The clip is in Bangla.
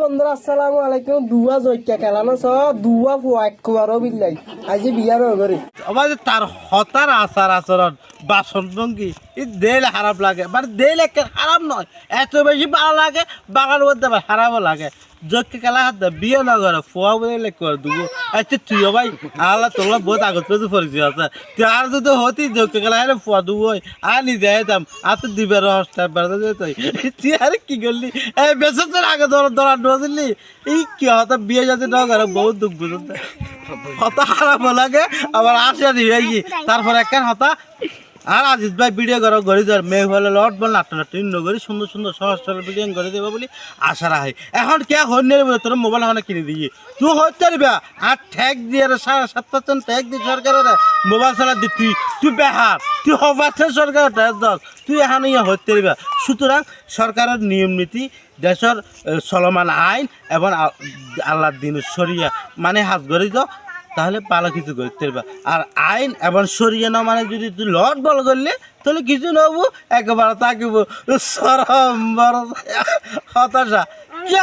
বন্ধুরা আসসালামু আলাইকুম। দুয়া জয়কা খেলানো স দুয়া ফুয়াক কুয়ারো বিল্লাই আজি বিয়ার করে আমাদের তার হতার আচার আচরণ বাসন ভঙ্গি দেল খারাপ লাগে মানে দেল একে খারাপ নয়, এত বেশি ভালো লাগে বাগান মধ্যে আবার খারাপও লাগে। যোগকে খেলা হাত বিয়ে না করে ফোয়া বলে করে দেবো। আচ্ছা তুইও ভাই আল্লাহ তোমরা বহুত আগত পেতে পরিচয় আছে, তুই আর যদি হতি যোগকে খেলা হলে ফোয়া দেবো আর নিজে যেতাম আর তো দিবে রসটা বেড়াতে যেত। তুই আর কি করলি এই বেসর আগে ধরা ঢুকলি এই কি হতো বিয়ে যাতে না করে বহুত দুঃখ বুঝতে হতা খারাপ লাগে আবার আসে দিয়ে তারপর একখান হতা। আর আজিজ ভাই ভিডিও করো গড়ি যার মেয়ে হলে লট বল নাট্টা নগরী সুন্দর সুন্দর সহজ সরল ভিডিও করে দেবো বলি আশা রাখে। এখন কে হন্যের তোর মোবাইল এখন কিনে দিয়ে তুই হতে পারবি আর ঠেক দিয়ে 7,500 ঠেক দিয়ে সরকারের মোবাইল চালা দিতি তুই বেহার তুই হবার সরকারের ঠেক দশ তুই এখন ইয়ে হতে পারবি। সুতরাং সরকারের নিয়ম নীতি দেশের চলমান আইন এবং আল্লাহর দিন সরিয়া মানে হাত গড়ি যাও তাহলে ভালো কিছু করতে পারবা। আর আইন এবং সরিয়ে না মানে যদি তুই লট বল করলে তাহলে কিছু নেবো একবার তাকিব সরম বড় হতাশা কে